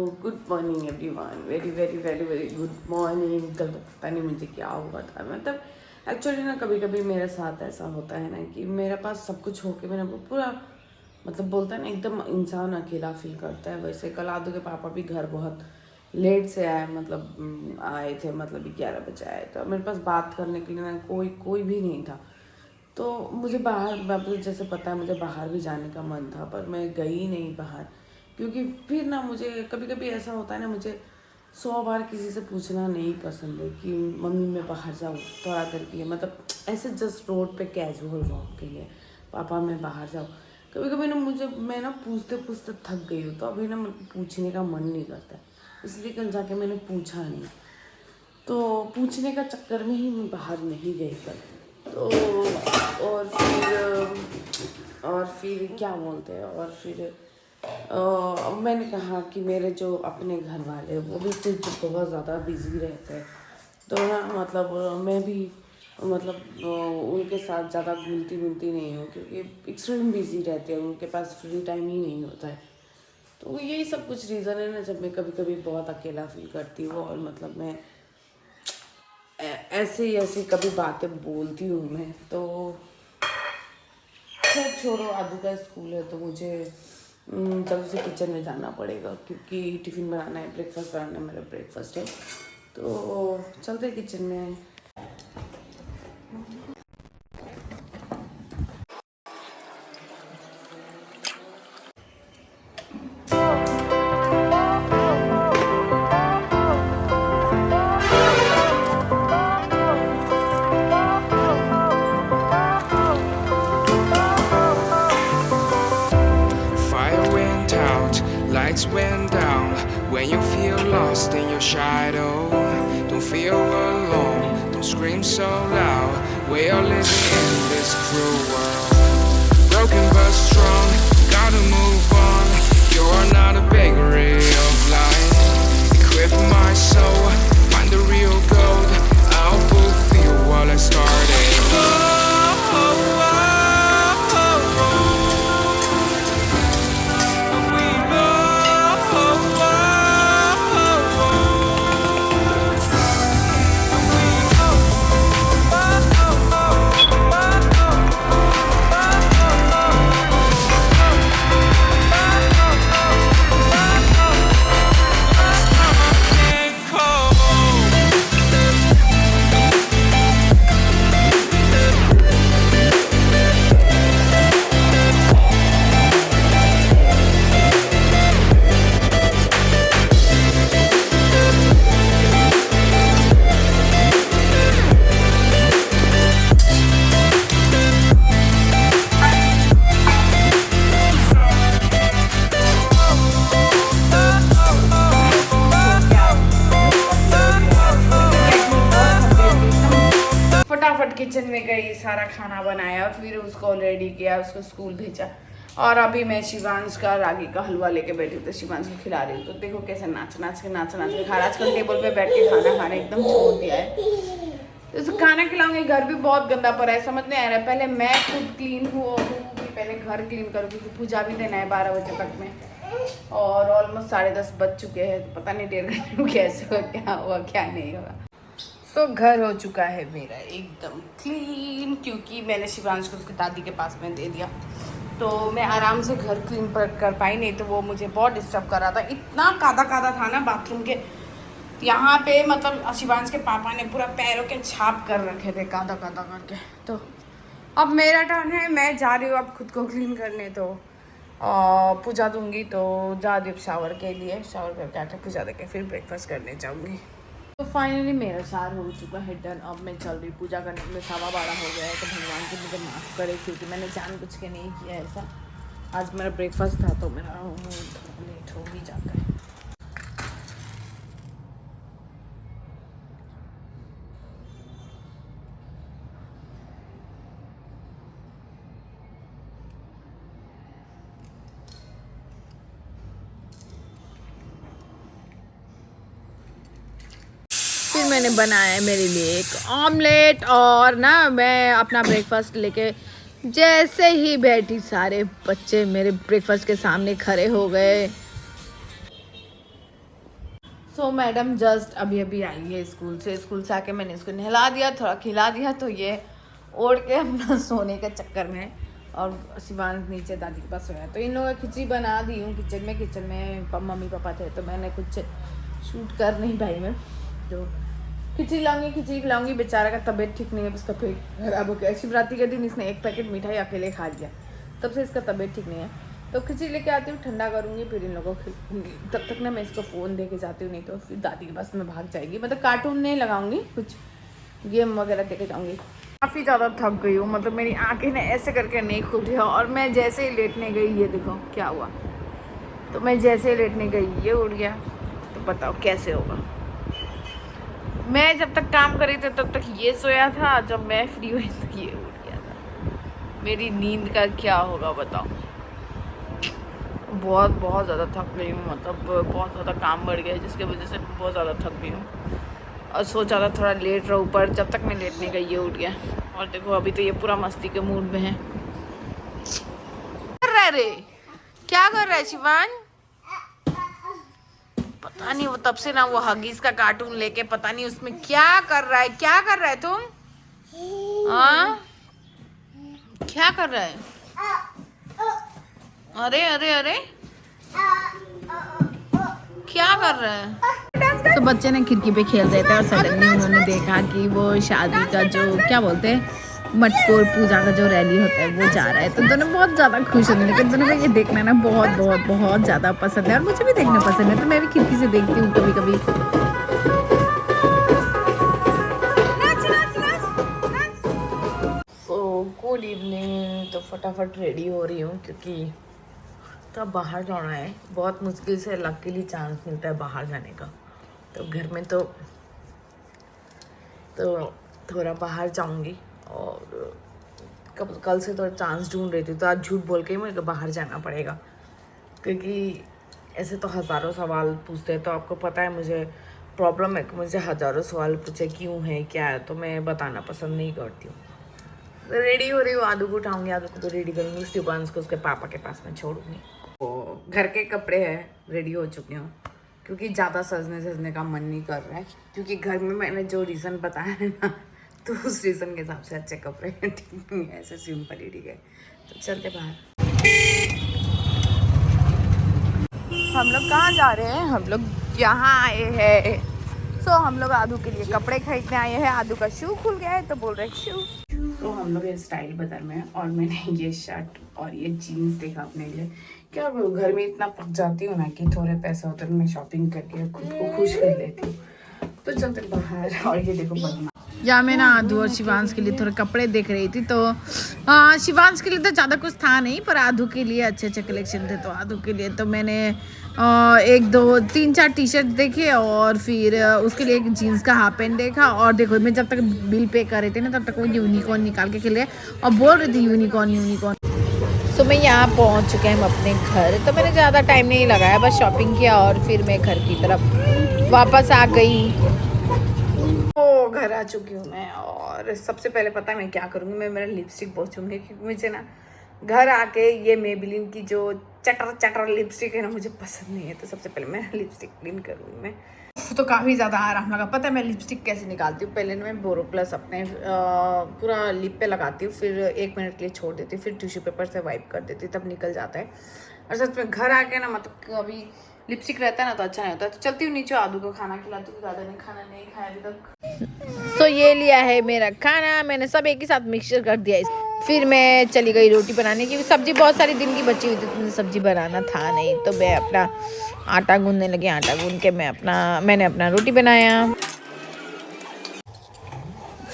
Good morning everyone, very very very very good morning. कल तो पता नहीं मुझे क्या हुआ था, मतलब एक्चुअली ना कभी कभी मेरे साथ ऐसा होता है ना कि मेरे पास सब कुछ होके मेरा पूरा मतलब बोलता है ना एकदम इंसान अकेला फील करता है। वैसे कल आदू के पापा भी घर बहुत लेट से आए, मतलब आए थे, मतलब 11 बजे आए। तो मेरे पास बात करने के लिए ना कोई भी नहीं था। तो मुझे बाहर, मतलब जैसे पता है मुझे बाहर भी जाने का मन था, पर मैं गई नहीं बाहर, क्योंकि फिर ना मुझे कभी कभी ऐसा होता है ना, मुझे 100 बार किसी से पूछना नहीं पसंद है कि मम्मी मैं बाहर जाऊँ थोड़ा देर के लिए, मतलब ऐसे जस्ट रोड पे कैजुअल वॉक के लिए, पापा मैं बाहर जाऊँ। कभी कभी ना मैं ना पूछते पूछते थक गई हूँ, तो अभी ना मेरे को पूछने का मन नहीं करता है, इसलिए कल जाके मैंने पूछा नहीं। तो पूछने का चक्कर में ही मैं बाहर नहीं गई कल। तो और फिर क्या बोलते हैं, और फिर मैंने कहा कि मेरे जो अपने घर वाले वो भी कुछ बहुत ज़्यादा बिज़ी रहते हैं, तो ना मतलब मैं भी मतलब उनके साथ ज़्यादा घुलती मिलती नहीं हूँ, क्योंकि एक्सट्रीम बिज़ी रहते हैं, उनके पास फ्री टाइम ही नहीं होता है। तो यही सब कुछ रीज़न है ना, जब मैं कभी कभी बहुत अकेला फील करती हूँ, और मतलब मैं ऐसे कभी बातें बोलती हूँ मैं। तो खैर छोड़ो, आदू का स्कूल है तो मुझे जल्दी से किचन में जाना पड़ेगा, क्योंकि टिफ़िन बनाना है, ब्रेकफास्ट बनाना है, मेरा ब्रेकफास्ट है। तो चलते किचन में। Fire went out, lights went down. When you feel lost in your shadow, don't feel alone, don't scream so loud. We are living in this cruel world, broken but strong, gotta move on. You are not a bakery of life. Equip my soul, find the real gold. I'll fulfill what I started. फटाफट kitchen में गई, सारा खाना बनाया, फिर उसको ready किया, उसको स्कूल भेजा। और अभी मैं शिवांश का रागी का हलवा लेके बैठी हूँ, तो शिवांश को खिला रही हूँ। तो देखो कैसे नाच नाच के खा रहा। आजकल टेबल पे बैठ के खाना खाना एकदम छोड़ दिया है। तो इसको खाना खिलाऊंगी। घर भी बहुत गंदा पड़ा है, समझ नहीं आ रहा है। पहले मैं खुद क्लीन हूँ कि पहले घर क्लीन करूँ, क्योंकि पूजा भी देना है 12 बजे तक में, और ऑलमोस्ट 10:30 बज चुके हैं। तो पता नहीं 1.5 घंटे में कैसे हुआ, क्या हुआ क्या नहीं हुआ। तो घर हो चुका है मेरा एकदम क्लीन, क्योंकि मैंने शिवांश को उसकी दादी के पास में दे दिया। तो मैं आराम से घर क्लीन कर पाई, नहीं तो वो मुझे बहुत डिस्टर्ब कर रहा था। इतना कादा कादा था ना बाथरूम के यहाँ पे, मतलब शिवांश के पापा ने पूरा पैरों के छाप कर रखे थे कादा कादा करके। तो अब मेरा टर्न है, मैं जा रही हूँ अब खुद को क्लीन करने। तो पूजा दूंगी, तो जा रही हूँ शावर के लिए, शावर करके आके पूजा देके फिर ब्रेकफास्ट करने जाऊँगी। तो फाइनली मेरा सार हो चुका है डन। अब मैं चल रही पूजा करने के लिए। 12:15 हो गया है, तो भगवान की मुझे माफ़ करे, क्योंकि मैंने जानबूझ के नहीं किया ऐसा। आज मेरा ब्रेकफास्ट था, तो मेरा लेट हो ही जाता है। फिर मैंने बनाया है मेरे लिए एक ऑमलेट, और ना मैं अपना ब्रेकफास्ट लेके जैसे ही बैठी, सारे बच्चे मेरे ब्रेकफास्ट के सामने खड़े हो गए। सो मैडम जस्ट अभी अभी आई है स्कूल से आके मैंने इसको नहला दिया, थोड़ा खिला दिया, तो ये ओढ़ के अपना सोने के चक्कर में है। और शिवांश नीचे दादी के पास सोया है। तो इन लोगों का खिचड़ी बना दी हूँ किचन में मम्मी पापा थे तो मैंने कुछ शूट कर नहीं पाई मैं, तो खिचड़ी खिलाऊंगी। बेचारा का तबीयत ठीक नहीं है, उसका पेट खराब हो गया। शिवरात्रि के दिन इसने एक पैकेट मिठाई अकेले खा लिया, तब से इसका तबीयत ठीक नहीं है। तो खिचड़ी लेके आती हूँ, ठंडा करूँगी, फिर इन लोगों को खिलाऊंगी। तब तक ना मैं इसको फ़ोन दे के जाती हूँ, नहीं तो फिर दादी के पास में भाग जाएगी। मतलब कार्टून नहीं लगाऊंगी, कुछ गेम वगैरह दे के जाऊँगी। काफ़ी ज़्यादा थक गई हूँ, मतलब मेरी आंखें ना ऐसे करके नहीं खुल रही है। और मैं जैसे ही लेटने गई, ये देखो क्या हुआ। तो मैं जैसे ही लेटने गई ये उड़ गया, तो बताओ कैसे होगा। मैं जब तक काम कर रही थी तब तक ये सोया था, जब मैं फ्री हुई तो ये उड़ गया था। मेरी नींद का क्या होगा बताओ। बहुत ज़्यादा थक गई हूँ, मतलब बहुत ज़्यादा काम बढ़ गया है, जिसकी वजह से बहुत ज़्यादा थक गई हूँ। और सोचा था थोड़ा लेट रहूँ, पर जब तक मैं लेटने गई ये उठ गया। और देखो अभी तो ये पूरा मस्ती के मूड में है। कर रहा है रे, क्या कर रहा है शिवान? पता नहीं, वो तब से ना वो हगीज का कार्टून लेके पता नहीं उसमें क्या कर रहा है। क्या कर रहा है तुम? हाँ, क्या कर रहा है? अरे अरे अरे, क्या कर रहा है? तो बच्चे ने खिड़की पे खेल रहे थे और सडनली उन्होंने देखा कि वो शादी का जो क्या बोलते हैं मटकोर पूजा का जो रैली होता है वो जा रहा है। तो दोनों बहुत ज़्यादा खुश होने लगे। दोनों को ये देखना ना बहुत ज़्यादा पसंद है, और मुझे भी देखना पसंद है। तो मैं भी खिड़की से देखती हूँ कभी कभी। Good evening. तो फटाफट रेडी हो रही हूँ क्योंकि तो बाहर जाना है। बहुत मुश्किल से लकीली चांस मिलता है बाहर जाने का। तो घर में तो थोड़ा बाहर जाऊंगी। और कल से तो चांस ढूंढ रही थी, तो आज झूठ बोल के ही मुझे बाहर जाना पड़ेगा, क्योंकि ऐसे तो हज़ारों सवाल पूछते हैं। तो आपको पता है मुझे प्रॉब्लम है कि मुझे हज़ारों सवाल पूछे क्यों है क्या है, तो मैं बताना पसंद नहीं करती हूँ। रेडी हो रही हूँ, आदू को उठाऊंगी, आदू को तो रेडी करूँगी, शिवांश को उसके पापा के पास में छोड़ूंगी। तो घर के कपड़े हैं, रेडी हो चुकी हूँ, क्योंकि ज़्यादा सजने का मन नहीं कर रहा है। क्योंकि घर में मैंने जो रीज़न बताया है ना, तो उस रीज़न के हिसाब से अच्छे कपड़े हैं, ठीक नहीं है, ऐसे सिंपल ही ठीक है। तो चलते बाहर। हम लोग कहाँ जा रहे हैं? हम लोग यहाँ आए हैं। सो हम लोग आदू के लिए कपड़े खरीदने आए हैं। आदू का शू खुल गया है तो बोल रहे शू। तो हम लोग स्टाइल बाजार में, और मैंने ये शर्ट और ये जीन्स देखा अपने लिए। क्या घर में इतना पक जाती हूँ ना कि थोड़े पैसे होते हैं, मैं शॉपिंग करके खुद को खुश कर लेती हूँ। तो चलते बाहर। और ये देखो बदमा, या मैं ना आदू और शिवांश के लिए थोड़े कपड़े देख रही थी। तो शिवांश के लिए तो ज़्यादा कुछ था नहीं, पर आदू के लिए अच्छे कलेक्शन थे। तो आदू के लिए तो मैंने 1 2 3 4 टी शर्ट देखे, और फिर उसके लिए एक जीन्स का हाफ पैंट देखा। और देखो मैं जब तक बिल पे कर रहे थे ना, तब तक वो यूनिकॉर्न निकाल के खेल रहे और बोल रहे थे यूनिकॉर्न। तो मैं यहाँ पहुँच चुके हैं हम अपने घर। तो मैंने ज़्यादा टाइम नहीं लगाया, बस शॉपिंग किया और फिर मैं घर की तरफ वापस आ गई। तो घर आ चुकी हूँ मैं, और सबसे पहले पता है मैं क्या करूँगी, मैं मेरा लिपस्टिक पोंछूंगी, क्योंकि मुझे ना घर आके ये मेबेलिन की जो चटर लिपस्टिक है ना, मुझे पसंद नहीं है। तो सबसे पहले मैं लिपस्टिक क्लीन करूँगी मैं। तो काफ़ी ज़्यादा आराम लगा। पता है मैं लिपस्टिक कैसे निकालती हूँ? पहले मैं बोरोप्लस अपने पूरा लिप पे लगाती हूँ, फिर 1 मिनट के लिए छोड़ देती हूँ, फिर टिश्यू पेपर से वाइप कर देती हूँ, तब निकल जाता है। और सच में घर आके ना, मतलब अभी लिपस्टिक रहता है ना तो अच्छा नहीं होता। तो चलती हूँ नीचे, आदू को खाना खिलाती हूँ, दादा ने खाना नहीं खाया अभी तक। तो ये लिया है मेरा खाना, मैंने सब एक ही साथ मिक्सचर कर दिया। फिर मैं चली गई रोटी बनाने की। सब्जी बहुत सारी दिन की बची हुई थी, तो सब्जी बनाना था नहीं, तो मैं अपना आटा गूंदने लगी। आटा गूंद के मैंने अपना रोटी बनाया।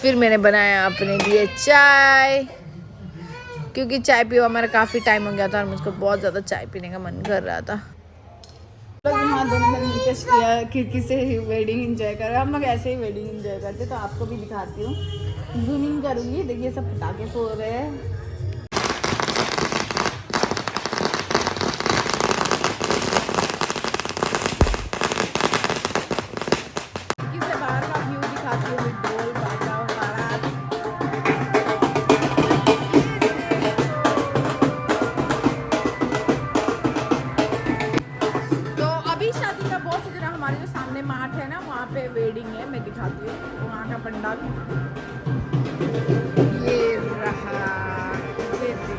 फिर मैंने बनाया अपने लिए चाय, क्योंकि चाय पियो हमारा काफ़ी टाइम हो गया था और मुझको बहुत ज़्यादा चाय पीने का मन कर रहा था। यहाँ दोनों मिलकर खिड़की से वेडिंग एंजॉय कर रहे हैं। हम लोग ऐसे ही वेडिंग एंजॉय करते। तो आपको भी दिखाती हूँ, जूम इन करूँगी। देखिए सब पटाखे फोड़ रहे हैं। बाहर का व्यू दिखाती हूँ, ढोल बाजा बारात। तो अभी शादी का बहुत ना हमारे जो सामने मार्ट है ना वहाँ पे वेडिंग है, मैं दिखाती हूँ वहाँ का पंडाल। ये रहा, ये देखो।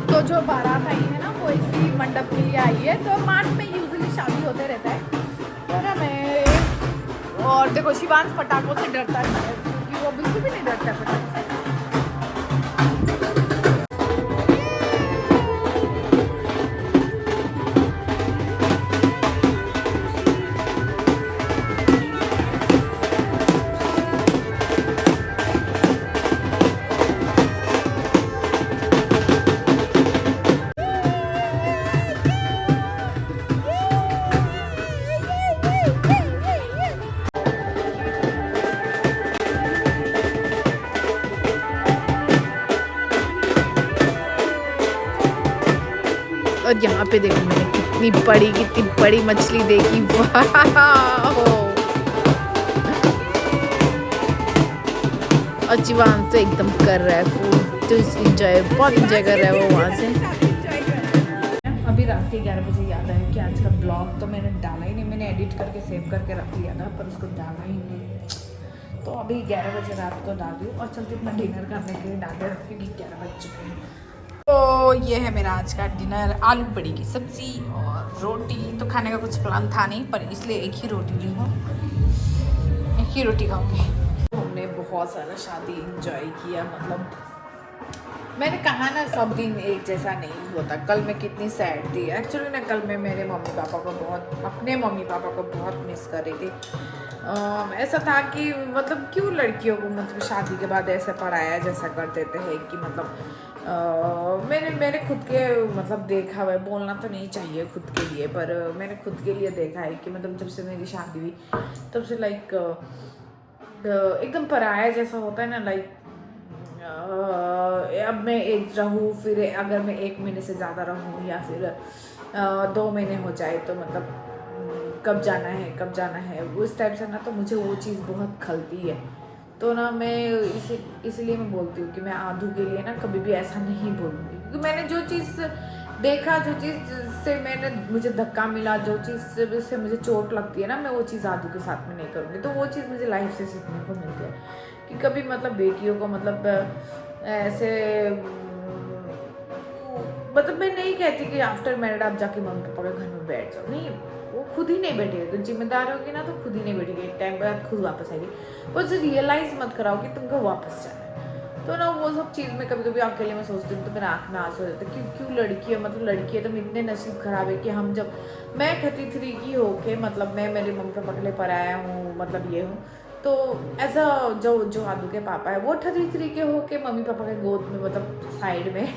तो जो बारात आई है ना वो इसी मंडप के लिए आई है। तो मार्ट में यूजुअली शादी होते रहता है तो ना मैं, और देखो शिवांश पटाखों से डरता है क्योंकि वो बिल्कुल भी नहीं डरता है पटाखों से। और यहाँ पे देखो मैंने कितनी बड़ी मछली देखी, वाह। और जीवान तो एकदम कर रहा है फूड, तो इंजॉय, बहुत इंजॉय कर रहा है वो वहाँ से। अभी रात के 11 बजे याद आया कि आज का ब्लॉग तो मैंने डाला ही नहीं, मैंने एडिट करके सेव करके रख लिया था पर उसको डाला ही नहीं। तो अभी 11 बजे रात को डाल दूँ और चलते अपना डिनर करने के लिए डाले रखी क्योंकि 11 बज चुके हैं। तो ये है मेरा आज का डिनर, आलू बड़ी की सब्जी और रोटी। तो खाने का कुछ प्लान था नहीं पर इसलिए एक ही रोटी ली हूँ, एक ही रोटी खाऊंगी। हमने बहुत सारा शादी एंजॉय किया, मतलब मैंने कहा ना सब दिन एक जैसा नहीं होता। कल मैं कितनी सैड थी एक्चुअली ना, कल मैं मेरे मम्मी पापा को अपने मम्मी पापा को बहुत मिस कर रही थी। ऐसा था कि मतलब क्यों लड़कियों को मतलब शादी के बाद ऐसे पढ़ाया जैसा कर देते हैं कि मतलब मैंने खुद के मतलब देखा हुआ, बोलना तो नहीं चाहिए खुद के लिए पर मैंने खुद के लिए देखा है कि मतलब जब से मेरी शादी हुई तब से लाइक एकदम पराया जैसा होता है ना। लाइक अब मैं एक रहूँ, फिर अगर मैं 1 महीने से ज़्यादा रहूँ या फिर 2 महीने हो जाए तो मतलब कब जाना है उस टाइप से ना, तो मुझे वो चीज़ बहुत खलती है। तो ना मैं इसलिए मैं बोलती हूँ कि मैं आधू के लिए ना कभी भी ऐसा नहीं बोलूँगी, क्योंकि मैंने जो चीज़ देखा, जो चीज़ से मुझे धक्का मिला, जो चीज़ से मुझे चोट लगती है ना, मैं वो चीज़ आधू के साथ में नहीं करूँगी। तो वो चीज़ मुझे लाइफ से सीखने को मिलती है कि कभी मतलब बेटियों को मतलब ऐसे मतलब मैं नहीं कहती कि आफ्टर मैरिड आप जाके मम्मी पापा के घर में बैठ जाओ, नहीं, वो खुद ही नहीं बैठेगी। तो जिम्मेदार होगी ना तो खुद ही नहीं बैठेगी, एक टाइम बाद खुद वापस आएगी। पर उसे रियलाइज़ मत कराओ कि तुमको वापस जाना है। तो ना वो सब चीज़ में कभी कभी अकेले में सोचती हूँ तो मेरे आँख में आंसू हो जाते हैं। क्यों लड़की है, मतलब लड़की है तो इतने नसीब खराब है कि हम जब मैं 33 की होके मतलब मैं मेरे मम्मी पापा के लिए पराया हूँ, मतलब ये हूँ। तो एज अ जो आदू के पापा है वो 33 के होके मम्मी पापा के गोद में मतलब साइड में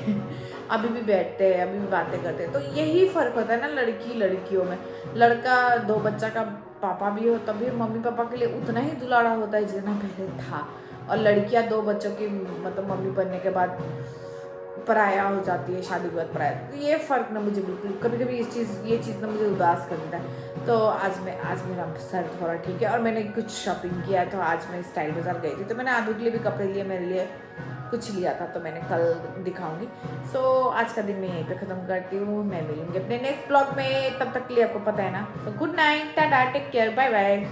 अभी भी बैठते हैं, अभी भी बातें करते हैं। तो यही फ़र्क होता है ना लड़कियों में। लड़का 2 बच्चा का पापा भी हो तब भी मम्मी पापा के लिए उतना ही दुलारा होता है जितना पहले था, और लड़कियां 2 बच्चों की मतलब मम्मी बनने के बाद पराया हो जाती है, शादी के बाद पराया। तो ये फ़र्क ना मुझे बिल्कुल कभी कभी ये चीज़ ना मुझे उदास कर देता है। तो आज मेरा सर थोड़ा ठीक है और मैंने कुछ शॉपिंग किया, तो आज मैं स्टाइल बाज़ार गई थी तो मैंने आदू के लिए भी कपड़े लिए, मेरे लिए कुछ लिया था, तो मैंने कल दिखाऊंगी। सो आज का दिन मैं यहीं पे ख़त्म करती हूँ। मैं मिलूंगी अपने नेक्स्ट ब्लॉग में, तब तक के लिए आपको पता है ना। So good night, tata, take care, bye bye.